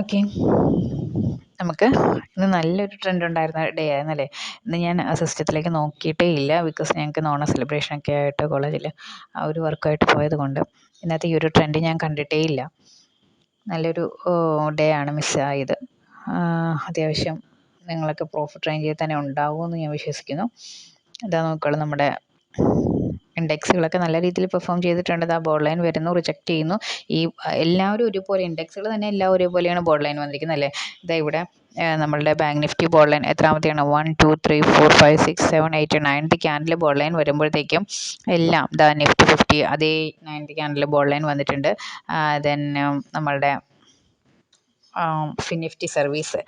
Okay, നമുക്ക് ഇന്ന് നല്ലൊരു ട്രെൻഡ് ഉണ്ടായിരുന്ന ഡേ ആയിരുന്നല്ലേ. ഇന്ന് ഞാൻ സിസ്റ്റത്തിലേക്ക് നോക്കിയിട്ടേ ഇല്ല, ബിക്കോസ് ഞങ്ങൾക്ക് ഓണ സെലിബ്രേഷനൊക്കെ ആയിട്ട് കോളേജിൽ ആ ഒരു വർക്കായിട്ട് പോയത് കൊണ്ട് ഇന്നത്തെ ഈ ഒരു ട്രെൻഡ് ഞാൻ കണ്ടിട്ടേ ഇല്ല. നല്ലൊരു ഡേ ആണ് മിസ്സായത്. അത്യാവശ്യം നിങ്ങളൊക്കെ പ്രോഫിറ്റ് റേഞ്ചിൽ തന്നെ ഉണ്ടാവുമെന്ന് ഞാൻ വിശ്വസിക്കുന്നു. ഇതാ നോക്കുള്ളൂ, നമ്മുടെ ഇൻഡെക്സുകളൊക്കെ നല്ല രീതിയിൽ പെർഫോം ചെയ്തിട്ടുണ്ട്. ആ ബോർഡ് ലൈൻ വരുന്നു, റിജക്റ്റ് ചെയ്യുന്നു. ഈ എല്ലാവരും ഒരുപോലെ, ഇൻഡെക്സുകൾ തന്നെ എല്ലാം ഒരേപോലെയാണ് ബോർഡ് ലൈൻ വന്നിരിക്കുന്നത് അല്ലേ. ഇതാ ഇവിടെ നമ്മളുടെ ബാങ്ക് നിഫ്റ്റി ബോർഡ് ലൈൻ എത്രാമത്തെയാണ്, 1 2 3 4 5 6 7 8 9th ക്യാൻഡിൽ ബോർഡ് ലൈൻ വരുമ്പോഴത്തേക്കും എല്ലാം ദാ നിഫ്റ്റി 50 അതേ 9th ക്യാൻഡിൽ ബോർഡ് ലൈൻ വന്നിട്ടുണ്ട്. ദെൻ നമ്മളുടെ നിഫ്റ്റി സർവീസ്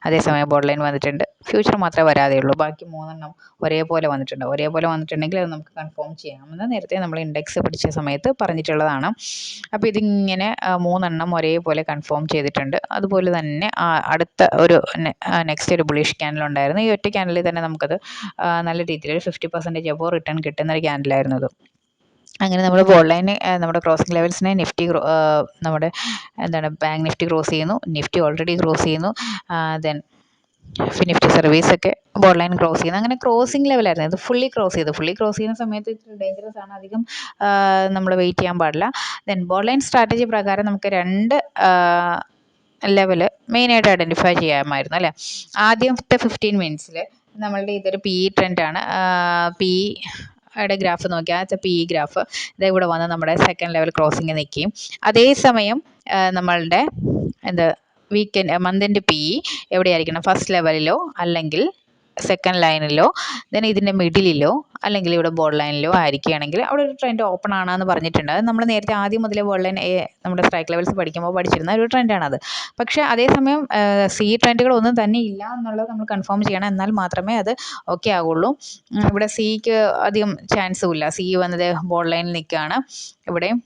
അതേസമയം ബോർഡ് ലൈൻ വന്നിട്ടുണ്ട്. ഫ്യൂച്ചർ മാത്രമേ വരാതെയുള്ളൂ, ബാക്കി മൂന്നെണ്ണം ഒരേപോലെ വന്നിട്ടുണ്ട്. ഒരേപോലെ വന്നിട്ടുണ്ടെങ്കിൽ അത് നമുക്ക് കൺഫേം ചെയ്യാമെന്ന് നേരത്തെ നമ്മൾ ഇൻഡെക്സ് പഠിച്ച സമയത്ത് പറഞ്ഞിട്ടുള്ളതാണ്. അപ്പോൾ ഇതിങ്ങനെ മൂന്നെണ്ണം ഒരേപോലെ കൺഫേം ചെയ്തിട്ടുണ്ട്. അതുപോലെ തന്നെ അടുത്ത ഒരു നെക്സ്റ്റ് ഒരു ബുള്ളിഷ് ക്യാൻഡിൽ ഉണ്ടായിരുന്നു. ഈ ഒറ്റ ക്യാൻഡിലിൽ തന്നെ നമുക്കത് നല്ല രീതിയിൽ 50% എബോവ് റിട്ടേൺ കിട്ടുന്ന ഒരു ക്യാൻഡിലായിരുന്നു അത്. അങ്ങനെ നമ്മൾ ബോർഡ് ലൈന് നമ്മുടെ ക്രോസിംഗ് ലെവൽസിനെ നിഫ്റ്റി നമ്മുടെ എന്താണ് ബാങ്ക് നിഫ്റ്റി ക്രോസ് ചെയ്യുന്നു, നിഫ്റ്റി ഓൾറെഡി ക്രോസ് ചെയ്യുന്നു. ദെൻ നിഫ്റ്റി സർവീസൊക്കെ ബോർഡ് ലൈൻ ക്രോസ് ചെയ്യുന്നു. അങ്ങനെ ക്രോസിംഗ് ലെവലായിരുന്നു ഇത്. ഫുള്ളി ക്രോസ് ചെയ്യുന്ന സമയത്ത് ഇത്തിരി ഡേഞ്ചറസ് ആണ്, അധികം നമ്മൾ വെയിറ്റ് ചെയ്യാൻ പാടില്ല. ദെൻ ബോർഡ് ലൈൻ സ്ട്രാറ്റജി പ്രകാരം നമുക്ക് രണ്ട് ലെവല് മെയിനായിട്ട് ഐഡൻറ്റിഫൈ ചെയ്യാമായിരുന്നു അല്ലേ. ആദ്യത്തെ 15 മിനിറ്റ്സിൽ നമ്മളുടെ ഇതൊരു പി ഇ ട്രെൻഡാണ്. പി യുടെ ഗ്രാഫ് നോക്കിയാൽ പി ഇ ഗ്രാഫ് ഇതേ ഇവിടെ വന്ന് നമ്മുടെ സെക്കൻഡ് ലെവൽ ക്രോസിങ് നിൽക്കുകയും അതേസമയം നമ്മളുടെ മന്തിൻ്റെ പി ഇ എവിടെയായിരിക്കണം, ഫസ്റ്റ് ലെവലിലോ അല്ലെങ്കിൽ സെക്കൻഡ് ലൈനിലോ ദെൻ ഇതിൻ്റെ മിഡിലിലോ അല്ലെങ്കിൽ ഇവിടെ ബോർഡ് ലൈനിലോ ആയിരിക്കുകയാണെങ്കിൽ അവിടെ ഒരു ട്രെൻഡ് ഓപ്പൺ ആണെന്ന് പറഞ്ഞിട്ടുണ്ട്. അത് നമ്മൾ നേരത്തെ ആദ്യം മുതലേ ബോർഡ് ലൈൻ നമ്മുടെ സ്ട്രൈക്ക് ലെവൽസ് പഠിക്കുമ്പോൾ പഠിച്ചിരുന്ന ഒരു ട്രെൻഡാണത്. പക്ഷേ അതേസമയം സി ട്രെൻഡുകളൊന്നും തന്നെ ഇല്ല എന്നുള്ളത് നമ്മൾ കൺഫേം ചെയ്യണം, എന്നാൽ മാത്രമേ അത് ഓക്കെ ആകുള്ളൂ. ഇവിടെ സിക്ക് അധികം ചാൻസും ഇല്ല. സി വന്നത് ബോർഡ് ലൈനിൽ നിൽക്കുകയാണ്. ഇവിടെയും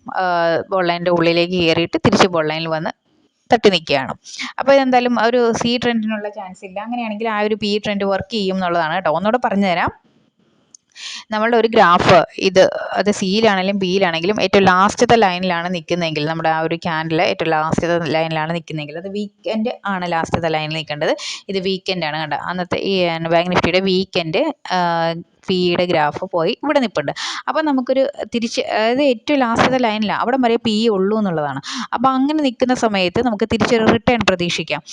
ബോർഡ് ലൈനിൻ്റെ ഉള്ളിലേക്ക് കയറിയിട്ട് തിരിച്ച് ബോർഡ് ലൈനിൽ വന്ന് തട്ടി നിൽക്കുകയാണ്. അപ്പോൾ ഇതെന്തായാലും ഒരു സി ട്രെൻഡിനുള്ള ചാൻസ് ഇല്ല. അങ്ങനെയാണെങ്കിൽ ആ ഒരു പി ട്രെൻഡ് വർക്ക് ചെയ്യും എന്നുള്ളതാണ് കേട്ടോ. ഒന്നുകൂടെ പറഞ്ഞു തരാം. നമ്മളുടെ ഒരു ഗ്രാഫ് അത് സിയിലാണെങ്കിലും ബിയിലാണെങ്കിലും ഏറ്റവും ലാസ്റ്റത്തെ ലൈനിലാണ് നിൽക്കുന്നതെങ്കിൽ, നമ്മുടെ ആ ഒരു ക്യാൻഡിൽ ഏറ്റവും ലാസ്റ്റത്തെ ലൈനിലാണ് നിൽക്കുന്നതെങ്കിൽ അത് വീക്കെൻഡ് ആണ് ലാസ്റ്റത്തെ ലൈനിൽ നിൽക്കേണ്ടത്. ഇത് വീക്കെൻഡ് ആണ് കണ്ടോ. അന്നത്തെ ഈ ബാങ്ക് നിഫ്റ്റിയുടെ വീക്കെൻഡ് പിയുടെ ഗ്രാഫ് പോയി ഇവിടെ നിൽപ്പുണ്ട്. അപ്പോൾ നമുക്കൊരു അതായത് ഏറ്റവും ലാസ്റ്റത്തെ ലൈനിലാണ്, അവിടെ വരെ പി ഉള്ളൂ എന്നുള്ളതാണ്. അപ്പോൾ അങ്ങനെ നിൽക്കുന്ന സമയത്ത് നമുക്ക് തിരിച്ചൊരു റിട്ടേൺ പ്രതീക്ഷിക്കാം,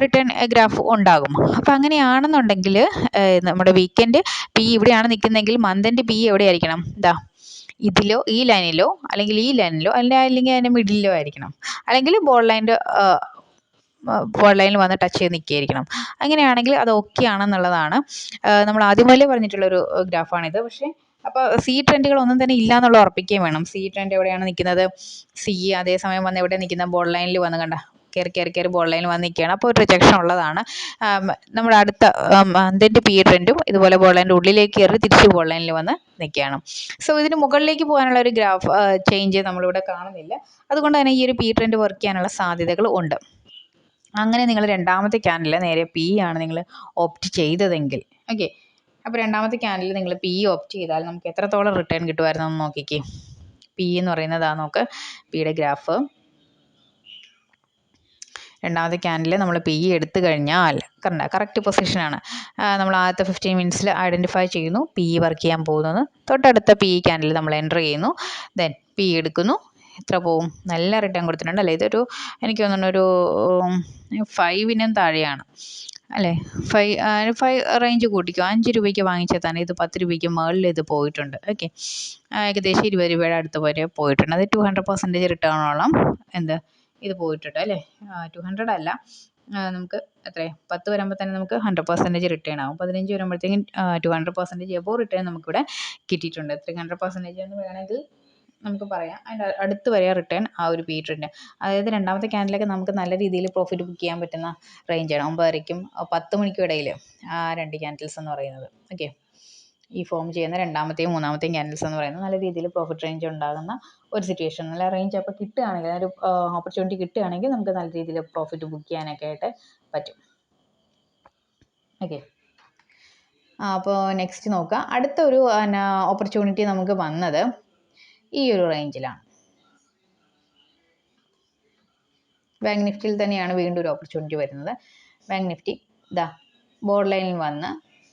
റിട്ടേൺ ഗ്രാഫ് ഉണ്ടാകും. അപ്പോൾ അങ്ങനെയാണെന്നുണ്ടെങ്കിൽ നമ്മുടെ വീക്കെൻഡ് പി ഇവിടെയാണ് നിൽക്കുന്നതെങ്കിൽ മന്തിൻ്റെ പി എവിടെയായിരിക്കണം, ഇതിലോ ഈ ലൈനിലോ അല്ലെങ്കിൽ ഈ ലൈനിലോ അല്ലെങ്കിൽ അതിൻ്റെ മിഡിലോ ആയിരിക്കണം, അല്ലെങ്കിൽ ബോർഡ് ലൈനിൽ വന്ന് ടച്ച് ചെയ്ത് നിൽക്കുകയായിരിക്കണം. അങ്ങനെയാണെങ്കിൽ അത് ഓക്കെ ആണെന്നുള്ളതാണ്. നമ്മൾ ആദ്യം മുതലേ പറഞ്ഞിട്ടുള്ളൊരു ഗ്രാഫാണിത്. പക്ഷേ അപ്പോൾ സി ട്രെൻഡുകളൊന്നും തന്നെ ഇല്ല എന്നുള്ള ഉറപ്പിക്കുകയും വേണം. സി ട്രെൻഡ് എവിടെയാണ് നിൽക്കുന്നത്, സി അതേസമയം വന്ന് എവിടെ നിൽക്കുന്ന ബോർഡ് ലൈനിൽ വന്ന് കയറി ബോർഡ് ലൈനിൽ വന്ന് നിൽക്കുകയാണ്. അപ്പോൾ ഒരു റിജക്ഷൻ ഉള്ളതാണ്. നമ്മുടെ അടുത്ത മന്തിൻ്റെ പി ട്രെൻഡും ഇതുപോലെ ബോർഡ് ലൈനിൻ്റെ ഉള്ളിലേക്ക് കയറി തിരിച്ച് ബോർഡ് ലൈനിൽ വന്ന് നിൽക്കുകയാണ്. സോ ഇതിന് മുകളിലേക്ക് പോകാനുള്ള ഒരു ഗ്രാഫ് ചേഞ്ച് നമ്മളിവിടെ കാണുന്നില്ല. അതുകൊണ്ട് തന്നെ ഈ ഒരു പി ട്രെൻഡ് വർക്ക് ചെയ്യാനുള്ള സാധ്യതകൾ ഉണ്ട്. അങ്ങനെ നിങ്ങൾ രണ്ടാമത്തെ ക്യാൻഡിൽ നേരെ പി ആണ് നിങ്ങൾ ഓപ്റ്റ് ചെയ്തതെങ്കിൽ, ഓക്കെ, അപ്പോൾ രണ്ടാമത്തെ ക്യാൻഡിൽ നിങ്ങൾ പി ഓപ്റ്റ് ചെയ്താൽ നമുക്ക് എത്രത്തോളം റിട്ടേൺ കിട്ടുമായിരുന്നു എന്ന് നോക്കിക്കേ. പി എന്ന് പറയുന്നതാ, നോക്ക് പിയുടെ ഗ്രാഫ്. രണ്ടാമത്തെ ക്യാൻഡിൽ നമ്മൾ പി എടുത്തു കഴിഞ്ഞാൽ കറക്റ്റ് പൊസിഷനാണ്. നമ്മൾ ആദ്യത്തെ 15 മിനിറ്റ്സിൽ ഐഡൻറ്റിഫൈ ചെയ്യുന്നു പി വർക്ക് ചെയ്യാൻ പോകുന്നത്. തൊട്ടടുത്ത പി ക്യാൻഡിൽ നമ്മൾ എൻ്റർ ചെയ്യുന്നു, ദെൻ പി എടുക്കുന്നു. എത്ര പോവും, നല്ല റിട്ടേൺ കൊടുത്തിട്ടുണ്ട് അല്ലേ. ഇതൊരു എനിക്ക് തോന്നുന്നു ഒരു 5 താഴെയാണ് അല്ലേ. 5 റേഞ്ച് കൂട്ടിക്കോ. 5 രൂപയ്ക്ക് വാങ്ങിച്ചാൽ തന്നെ ഇത് 10 രൂപയ്ക്ക് മുകളിൽ ഇത് പോയിട്ടുണ്ട്. ഓക്കെ, ഏകദേശം 20 രൂപയുടെ അടുത്ത് വരെ പോയിട്ടുണ്ട്. അത് 200% റിട്ടേണോളം ഇത് പോയിട്ടുണ്ട് അല്ലേ. 200 അല്ല, നമുക്ക് 10 വരുമ്പോൾ തന്നെ നമുക്ക് 100% റിട്ടേൺ ആകും. 15 വരുമ്പോഴത്തേക്കും 200% എബോവ് റിട്ടേൺ നമുക്കിവിടെ കിട്ടിയിട്ടുണ്ട്. 300% എന്ന് വേണമെങ്കിൽ നമുക്ക് പറയാം. അതിൻ്റെ അടുത്ത് വരെ റിട്ടേൺ ആ ഒരു പി ട്രെൻഡ്, അതായത് രണ്ടാമത്തെ ക്യാൻഡിലൊക്കെ നമുക്ക് നല്ല രീതിയിൽ പ്രോഫിറ്റ് ബുക്ക് ചെയ്യാൻ പറ്റുന്ന റേഞ്ചാണ്. 9:30ക്കും 10 മണിക്കും ഇടയിൽ ആ രണ്ട് ക്യാൻഡിൽസ് എന്ന് പറയുന്നത്. ഓക്കെ, ഈ ഫോം ചെയ്യുന്ന രണ്ടാമത്തെയും മൂന്നാമത്തെയും ക്യാൻഡിൽസ് എന്ന് പറയുന്നത് നല്ല രീതിയിൽ പ്രോഫിറ്റ് റേഞ്ച് ഉണ്ടാകുന്ന ഒരു സിറ്റുവേഷൻ. നല്ല റേഞ്ച് അപ്പോൾ കിട്ടുകയാണെങ്കിൽ, ഒരു ഓപ്പർച്യൂണിറ്റി കിട്ടുകയാണെങ്കിൽ നമുക്ക് നല്ല രീതിയിൽ പ്രോഫിറ്റ് ബുക്ക് ചെയ്യാനൊക്കെ ആയിട്ട് പറ്റും. ഓക്കെ, അപ്പോൾ നെക്സ്റ്റ് നോക്കുക. അടുത്തൊരു ഓപ്പർച്യൂണിറ്റി നമുക്ക് വന്നത് ഈ ഒരു റേഞ്ചിലാണ്. ബാങ്ക് നിഫ്റ്റിയിൽ തന്നെയാണ് വീണ്ടും ഒരു ഓപ്പർച്യൂണിറ്റി വരുന്നത്. ബാങ്ക് നിഫ്റ്റി ബോർഡ് ലൈനിൽ വന്ന്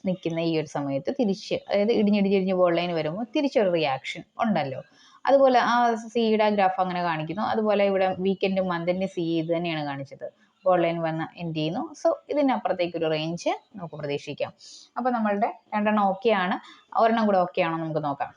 നിൽക്കുന്ന ഈ ഒരു സമയത്ത് തിരിച്ച്, അതായത് ഇടിഞ്ഞിടിഞ്ഞിടിഞ്ഞ് ബോർഡ് ലൈൻ വരുമ്പോൾ തിരിച്ചൊരു റിയാക്ഷൻ ഉണ്ടല്ലോ. അതുപോലെ ആ സിയുടെ ഗ്രാഫ് അങ്ങനെ കാണിക്കുന്നു. അതുപോലെ ഇവിടെ വീക്കെൻഡും മന്തിൻ്റെ സി ഇത് തന്നെയാണ് കാണിച്ചത്. ബോർഡ് ലൈൻ വന്ന് എൻഡ് ചെയ്യുന്നു. സോ ഇതിനപ്പുറത്തേക്ക് ഒരു റേഞ്ച് നമുക്ക് പ്രതീക്ഷിക്കാം. അപ്പോൾ നമ്മളുടെ രണ്ടെണ്ണം ഓക്കെയാണ്. ഒരെണ്ണം കൂടെ ഓക്കെ ആണോ നമുക്ക് നോക്കാം.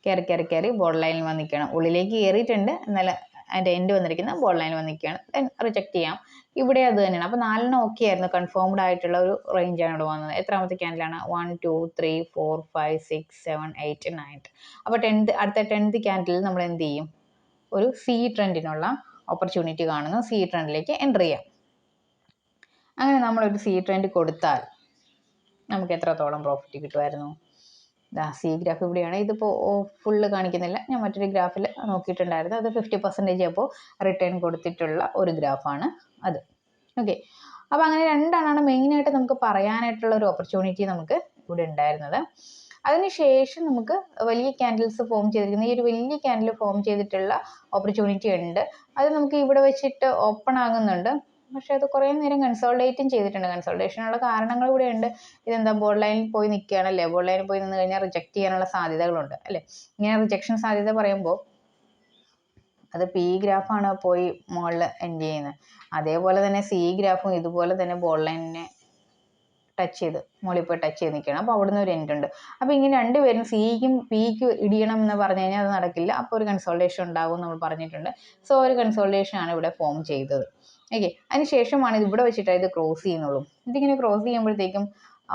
കയറി ബോർഡ് ലൈനിൽ വന്ന് നിൽക്കണം. ഉള്ളിലേക്ക് കയറിയിട്ടുണ്ട്, എന്നാൽ അതിൻ്റെ എൻഡ് വന്നിരിക്കുന്ന ബോർഡ് ലൈൻ വന്ന് നിൽക്കുകയാണ്. ദെൻ റിജക്ട് ചെയ്യാം. ഇവിടെ അത് തന്നെയാണ്. അപ്പോൾ 4 ഓക്കെ ആയിരുന്നു. കൺഫേംഡ് ആയിട്ടുള്ള ഒരു റേഞ്ചാണ് ഇവിടെ വന്നത്. എത്രാമത്തെ ക്യാൻഡിലാണ്? 1 2 3 4 5 6 7 8 9. അപ്പോൾ അടുത്ത 10th ക്യാൻഡിൽ നമ്മൾ എന്ത് ചെയ്യും? ഒരു സി ട്രെൻഡിനുള്ള ഓപ്പർച്യൂണിറ്റി കാണുന്നു. സി ട്രെൻഡിലേക്ക് എൻ്റർ ചെയ്യാം. അങ്ങനെ നമ്മളൊരു സി ട്രെൻഡ് കൊടുത്താൽ നമുക്ക് എത്രത്തോളം പ്രോഫിറ്റ് കിട്ടുമായിരുന്നു? സി ഗ്രാഫ് ഇവിടെയാണ്. ഇതിപ്പോൾ ഫുള്ള് കാണിക്കുന്നില്ല, ഞാൻ മറ്റൊരു ഗ്രാഫിൽ നോക്കിയിട്ടുണ്ടായിരുന്നു. അത് 50% അപ്പോൾ റിട്ടേൺ കൊടുത്തിട്ടുള്ള ഒരു ഗ്രാഫാണ് അത്. ഓക്കെ, അപ്പോൾ അങ്ങനെ രണ്ടെണ്ണമാണ് മെയിനായിട്ട് നമുക്ക് പറയാനായിട്ടുള്ള ഒരു ഓപ്പർച്യൂണിറ്റി നമുക്ക് ഇവിടെ ഉണ്ടായിരുന്നത്. അതിനുശേഷം നമുക്ക് വലിയ ക്യാൻഡിൽസ് ഫോം ചെയ്തിരിക്കുന്ന ഈ ഒരു വലിയ ക്യാൻഡിൽ ഫോം ചെയ്തിട്ടുള്ള ഓപ്പർച്യൂണിറ്റി ഉണ്ട്. അത് നമുക്ക് ഇവിടെ വെച്ചിട്ട് ഓപ്പൺ ആകുന്നുണ്ട്. പക്ഷെ അത് കുറേ നേരം കൺസോൾട്ടേറ്റും ചെയ്തിട്ടുണ്ട്. കൺസോൾട്ടേഷനുള്ള കാരണങ്ങൾ ഇവിടെ ഉണ്ട്. ഇതെന്താ, ബോർഡ് ലൈനിൽ പോയി നിൽക്കുകയാണല്ലേ. ബോർഡ് ലൈനിൽ പോയി നിന്ന് കഴിഞ്ഞാൽ റിജക്ട് ചെയ്യാനുള്ള സാധ്യതകളുണ്ട് അല്ലേ. ഇങ്ങനെ റിജക്ഷൻ സാധ്യത പറയുമ്പോൾ അത് പി ഗ്രാഫാണ് പോയി മുകളിൽ എൻഡ് ചെയ്യുന്നത്. അതേപോലെ തന്നെ സി ഗ്രാഫും ഇതുപോലെ തന്നെ ബോർഡ് ലൈനിനെ ടച്ച് ചെയ്ത് മുകളിൽ പോയി ടച്ച് ചെയ്ത് നിൽക്കണം. അപ്പോൾ അവിടുന്ന് ഒരു എൻഡ് ഉണ്ട്. അപ്പോൾ ഇങ്ങനെ രണ്ടുപേരും സിക്കും പിക്കും ഇടിയണം എന്ന് പറഞ്ഞു കഴിഞ്ഞാൽ അത് നടക്കില്ല. അപ്പോൾ ഒരു കൺസോൾട്ടേഷൻ ഉണ്ടാവും നമ്മൾ പറഞ്ഞിട്ടുണ്ട്. സോ ഒരു കൺസോൾട്ടേഷൻ ആണ് ഇവിടെ ഫോം ചെയ്തത്. ഓക്കെ, അതിന് ശേഷമാണ് ഇത് ഇവിടെ വെച്ചിട്ട് ഇത് ക്രോസ് ചെയ്യുന്നുള്ളൂ. ഇതിങ്ങനെ ക്രോസ് ചെയ്യുമ്പോഴത്തേക്കും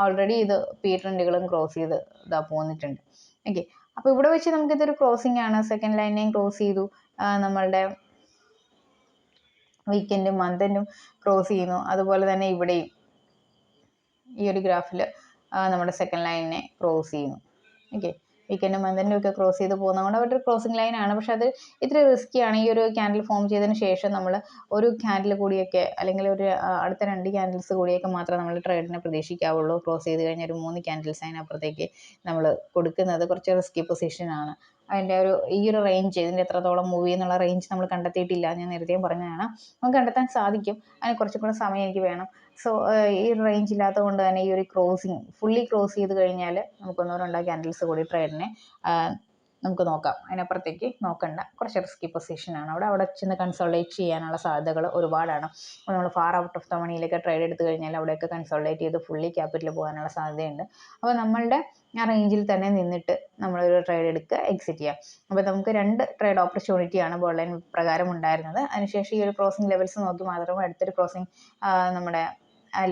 ഓൾറെഡി ഇത് പി ട്രെൻഡുകളും ക്രോസ് ചെയ്ത് പോന്നിട്ടുണ്ട്. ഓക്കെ, അപ്പോൾ ഇവിടെ വെച്ച് നമുക്കിതൊരു ക്രോസിംഗ് ആണ്. സെക്കൻഡ് ലൈനെയും ക്രോസ് ചെയ്തു. നമ്മളുടെ വീക്കെൻഡും മന്തെൻഡും ക്രോസ് ചെയ്യുന്നു. അതുപോലെ തന്നെ ഇവിടെയും ഈ ഒരു ഗ്രാഫിൽ നമ്മുടെ സെക്കൻഡ് ലൈനിനെ ക്രോസ് ചെയ്യുന്നു. ഓക്കെ, വീക്കെൻഡും മന്തെൻഡും ഒക്കെ ക്രോസ് ചെയ്ത് പോകുന്നതുകൊണ്ട് അവരുടെ ക്രോസിംഗ് ലൈനാണ്. പക്ഷെ അത് ഇത്ര റിസ്ക്കിയാണ്. ഈ ഒരു ക്യാൻഡിൽ ഫോം ചെയ്തതിന് ശേഷം നമ്മൾ ഒരു ക്യാൻഡിൽ കൂടിയൊക്കെ, അല്ലെങ്കിൽ ഒരു അടുത്ത 2 ക്യാൻഡിൽസ് കൂടിയൊക്കെ മാത്രമേ നമ്മൾ ട്രേഡിനെ പ്രതീക്ഷിക്കാവുള്ളൂ. ക്രോസ് ചെയ്ത് കഴിഞ്ഞാൽ ഒരു 3 ക്യാൻഡിൽസ് അതിനപ്പുറത്തേക്ക് നമ്മൾ കൊടുക്കുന്നത് കുറച്ച് റിസ്കി പൊസിഷനാണ്. അതിൻ്റെ ഈ ഒരു റേഞ്ച്, ഇതിൻ്റെ എത്രത്തോളം മൂവ് എന്നുള്ള റേഞ്ച് നമ്മൾ കണ്ടെത്തിയിട്ടില്ല. ഞാൻ നേരത്തെയും പറഞ്ഞതാണ്. നമുക്ക് കണ്ടെത്താൻ സാധിക്കും. അതിന് കുറച്ചും കൂടെ സമയം എനിക്ക് വേണം. സോ ഈ റേഞ്ച് ഇല്ലാത്തത് കൊണ്ട് തന്നെ ഈ ഒരു ക്രോസിങ് ഫുള്ളി ക്രോസ് ചെയ്ത് കഴിഞ്ഞാൽ നമുക്ക് 1-2 ക്യാൻഡിൽസ് കൂടി ട്രേഡിനെ നമുക്ക് നോക്കാം. അതിനപ്പുറത്തേക്ക് നോക്കണ്ട. കുറച്ച് റിസ്കി പൊസിഷനാണ്. അവിടെ ചെന്ന് കൺസോൾട്ടേറ്റ് ചെയ്യാനുള്ള സാധ്യതകൾ ഒരുപാടാണ്. നമ്മൾ ഫാർ ഔട്ട് ഓഫ് ദ മണിയിലൊക്കെ ട്രേഡ് എടുത്തു കഴിഞ്ഞാൽ അവിടെയൊക്കെ കൺസോൾട്ടേറ്റ് ചെയ്ത് ഫുള്ളി ക്യാപിറ്റൽ പോകാനുള്ള സാധ്യതയുണ്ട്. അപ്പോൾ നമ്മളുടെ ആ റേഞ്ചിൽ തന്നെ നിന്നിട്ട് നമ്മളൊരു ട്രേഡ് എടുക്കുക, എക്സിറ്റ് ചെയ്യാം. അപ്പോൾ നമുക്ക് 2 ട്രേഡ് ഓപ്പർച്യൂണിറ്റിയാണ് ബോർഡ് ലൈൻ പ്രകാരം ഉണ്ടായിരുന്നത്. അതിനുശേഷം ഈ ഒരു ക്രോസിംഗ് ലെവൽസ് നോക്കി മാത്രമേ അടുത്തൊരു ക്രോസിംഗ് നമ്മുടെ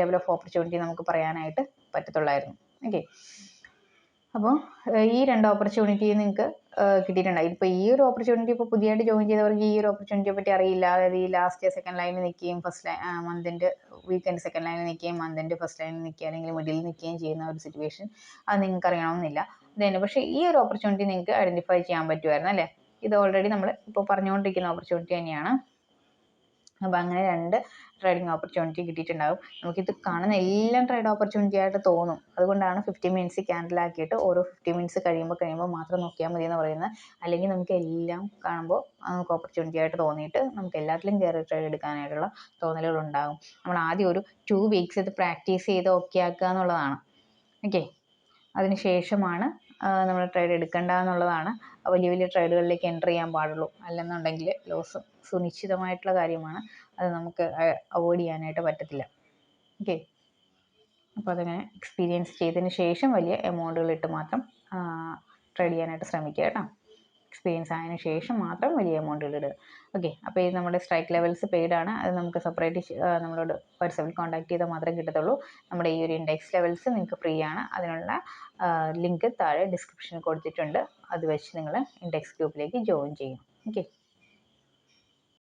ലെവൽ ഓഫ് ഓപ്പർച്യൂണിറ്റി നമുക്ക് പറയാനായിട്ട് പറ്റത്തുള്ളായിരുന്നു. ഓക്കെ, അപ്പോൾ ഈ 2 ഓപ്പർച്യൂണിറ്റി നിങ്ങൾക്ക് കിട്ടിയിട്ടുണ്ടായി. ഇപ്പോൾ ഈ ഒരു ഓപ്പർച്യൂണിറ്റി ഇപ്പോൾ പുതിയതായിട്ട് ജോയിൻ ചെയ്തവർക്ക് ഈ ഒരു ഓപ്പർച്യൂണിറ്റിയെ പറ്റി അറിയില്ല. അതായത് ഈ ലാസ്റ്റ് സെക്കൻഡ് ലൈനിൽ നിൽക്കുകയും ഫസ്റ്റ് മന്തിൻ്റെ വീക്കെൻഡ് സെക്കൻഡ് ലൈനിൽ നിൽക്കുകയും മന്തിൻ്റെ ഫസ്റ്റ് ലൈനിൽ നിൽക്കുക, അല്ലെങ്കിൽ മിഡിൽ നിൽക്കുകയും ചെയ്യുന്ന ഒരു സിറ്റുവേഷൻ അത് നിങ്ങൾക്ക് അറിയണമെന്നില്ല. ഇതന്നെ, പക്ഷേ ഈ ഒരു ഓപ്പർച്യൂണിറ്റി നിങ്ങൾക്ക് ഐഡൻറ്റിഫൈ ചെയ്യാൻ പറ്റുമായിരുന്നു അല്ലേ. ഇത് ഓൾറെഡി നമ്മൾ ഇപ്പോൾ പറഞ്ഞുകൊണ്ടിരിക്കുന്ന ഓപ്പർച്യൂണിറ്റി തന്നെയാണ്. അപ്പോൾ അങ്ങനെ 2 ട്രേഡിംഗ് ഓപ്പർച്യൂണിറ്റി കിട്ടിയിട്ടുണ്ടാകും. നമുക്കിത് കാണുന്ന എല്ലാം ട്രേഡ് ഓപ്പർച്യൂണിറ്റി ആയിട്ട് തോന്നും. അതുകൊണ്ടാണ് 50 മിനിറ്റ്സ് ക്യാൻഡിലാക്കിയിട്ട് ഓരോ 50 മിനിറ്റ്സ് കഴിയുമ്പോൾ മാത്രം നോക്കിയാൽ മതി എന്ന് പറയുന്നത്. അല്ലെങ്കിൽ നമുക്ക് എല്ലാം കാണുമ്പോൾ നമുക്ക് ഓപ്പർച്യൂണിറ്റി ആയിട്ട് തോന്നിയിട്ട് നമുക്ക് എല്ലാത്തിലും കയറി ട്രേഡ് എടുക്കാനായിട്ടുള്ള തോന്നലുകളുണ്ടാകും. നമ്മൾ ആദ്യം ഒരു 2 വീക്സ് ഇത് പ്രാക്ടീസ് ചെയ്ത് ഓക്കെ ആക്കുക എന്നുള്ളതാണ്. ഓക്കെ, അതിന് ശേഷമാണ് നമ്മൾ ട്രേഡ് എടുക്കേണ്ട എന്നുള്ളതാണ്. വലിയ വലിയ ട്രേഡുകളിലേക്ക് എൻ്റർ ചെയ്യാൻ പാടുള്ളൂ. അല്ലെന്നുണ്ടെങ്കിൽ ലോസ് സുനിശ്ചിതമായിട്ടുള്ള കാര്യമാണ്. അത് നമുക്ക് അവോയ്ഡ് ചെയ്യാനായിട്ട് പറ്റത്തില്ല. ഓക്കെ, അപ്പോൾ അതങ്ങനെ എക്സ്പീരിയൻസ് ചെയ്തതിന് ശേഷം വലിയ എമൗണ്ടുകളിട്ട് മാത്രം ട്രേഡ് ചെയ്യാനായിട്ട് ശ്രമിക്കുക കേട്ടോ. എക്സ്പീരിയൻസ് ആയതിനു ശേഷം മാത്രം വലിയ എമൗണ്ടുകൾ ഇടുക. ഓക്കെ, അപ്പോൾ ഇത് നമ്മുടെ സ്ട്രൈക്ക് ലെവൽസ് പെയ്ഡാണ്. അത് നമുക്ക് സെപ്പറേറ്റ് നമ്മളോട് വാട്സാപ്പിൽ കോൺടാക്ട് ചെയ്താൽ മാത്രമേ കിട്ടത്തുള്ളൂ. നമ്മുടെ ഈ ഒരു ഇൻഡെക്സ് ലെവൽസ് നിങ്ങൾക്ക് ഫ്രീ ആണ്. അതിനുള്ള ലിങ്ക് താഴെ ഡിസ്ക്രിപ്ഷനിൽ കൊടുത്തിട്ടുണ്ട്. അത് വെച്ച് നിങ്ങൾ ഇൻഡെക്സ് ഗ്രൂപ്പിലേക്ക് ജോയിൻ ചെയ്യും. ഓക്കെ.